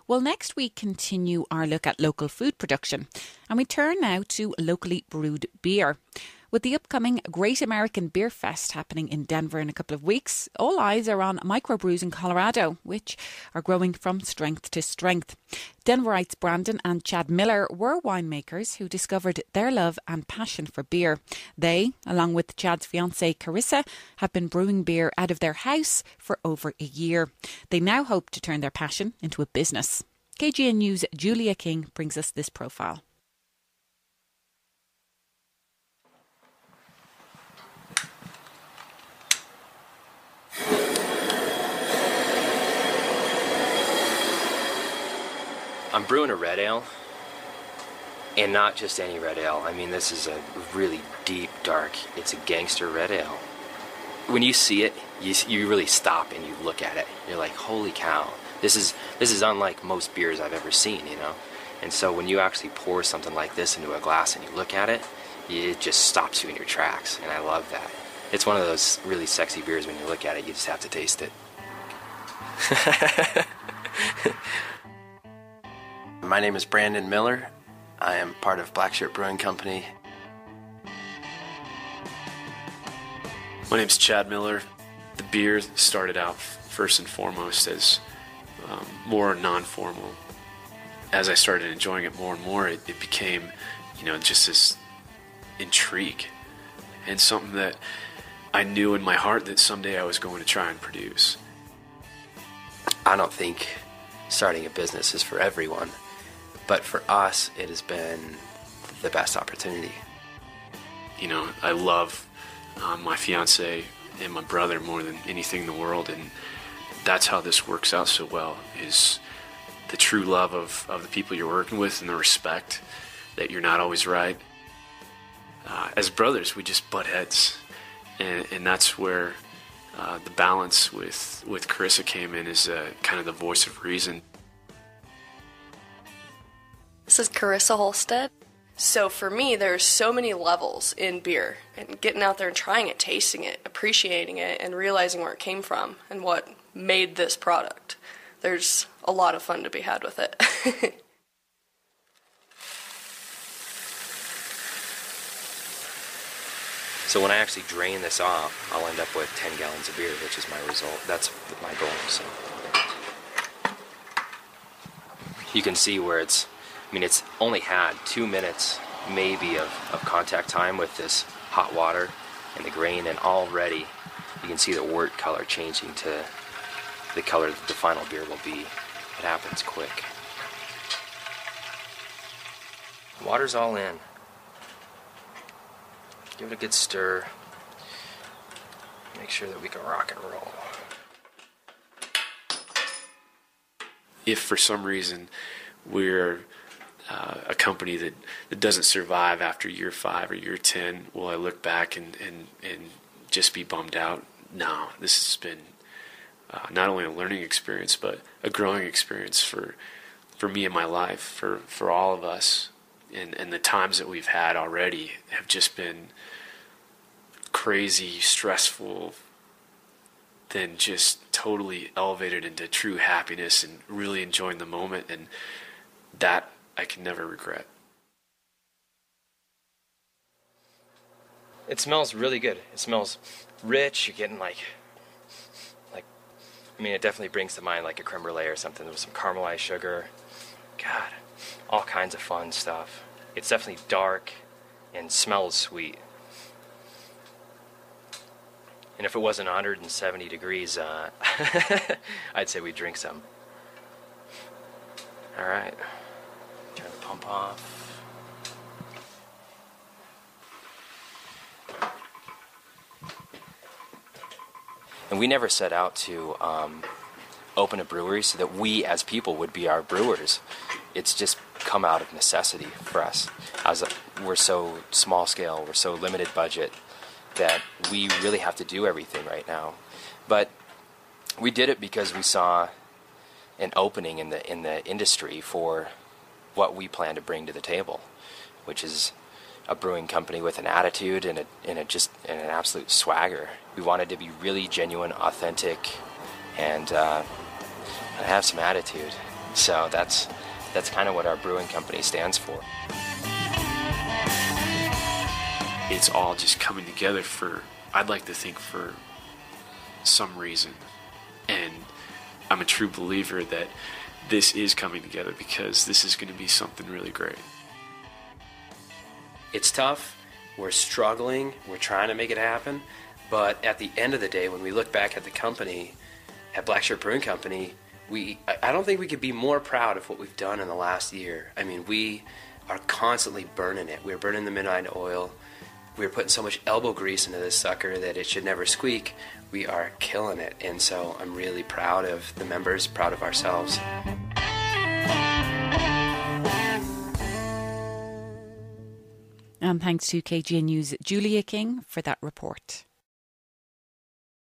Well, next we continue our look at local food production, and we turn now to locally brewed beer. With the upcoming Great American Beer Fest happening in Denver in a couple of weeks, all eyes are on microbrews in Colorado, which are growing from strength to strength. Denverites Brandon and Chad Miller were winemakers who discovered their love and passion for beer. They, along with Chad's fiancée Carissa, have been brewing beer out of their house for over a year. They now hope to turn their passion into a business. KGNU's Julia King brings us this profile. I'm brewing a red ale, and not just any red ale. I mean, this is a really deep, dark, it's a gangster red ale. When you see it, you really stop and you look at it. You're like, holy cow, this is unlike most beers I've ever seen, you know? And so when you actually pour something like this into a glass and you look at it, it just stops you in your tracks, and I love that. It's one of those really sexy beers. When you look at it, you just have to taste it. My name is Brandon Miller. I am part of Black Shirt Brewing Company. My name's Chad Miller. The beer started out first and foremost as more non-formal. As I started enjoying it more and more, it became, just this intrigue and something that I knew in my heart that someday I was going to try and produce. I don't think starting a business is for everyone. But for us, it has been the best opportunity. I love my fiance and my brother more than anything in the world, and that's how this works out so well, is the true love of the people you're working with and the respect that you're not always right. As brothers, we just butt heads, and that's where the balance with Carissa came in, as kind of the voice of reason. This is Carissa Holstead. So for me, there's so many levels in beer, and getting out there and trying it, tasting it, appreciating it, and realizing where it came from and what made this product. There's a lot of fun to be had with it. So when I actually drain this off, I'll end up with 10 gallons of beer, which is my result. That's my goal. So you can see where it's only had 2 minutes maybe of contact time with this hot water and the grain, and already you can see the wort color changing to the color that the final beer will be. It happens quick. Water's all in. Give it a good stir. Make sure that we can rock and roll. If for some reason we're a company that doesn't survive after year 5 or year 10, will I look back and just be bummed out? No, this has been not only a learning experience, but a growing experience for me in my life, for all of us. And the times that we've had already have just been crazy, stressful, then just totally elevated into true happiness and really enjoying the moment, and that I can never regret. It smells really good. It smells rich. You're getting it definitely brings to mind like a creme brulee or something with some caramelized sugar. God, all kinds of fun stuff. It's definitely dark and smells sweet. And if it wasn't 170 degrees, I'd say we'd drink some. All right. Turn the pump off. And we never set out to open a brewery so that we as people would be our brewers. It's just come out of necessity for us. We're so small scale, we're so limited budget that we really have to do everything right now. But we did it because we saw an opening in the industry for what we plan to bring to the table, which is a brewing company with an attitude and an absolute swagger. We wanted to be really genuine, authentic, and have some attitude. So that's kind of what our brewing company stands for. It's all just coming together for, I'd like to think, for some reason. And I'm a true believer that this is coming together because this is going to be something really great. It's tough. We're struggling. We're trying to make it happen. But at the end of the day, when we look back at the company, at Black Shirt Brewing Company, I don't think we could be more proud of what we've done in the last year. I mean, we are constantly burning it. We're burning the midnight oil. We're putting so much elbow grease into this sucker that it should never squeak. We are killing it. And so I'm really proud of the members, proud of ourselves. And thanks to KGNU's Julia King for that report.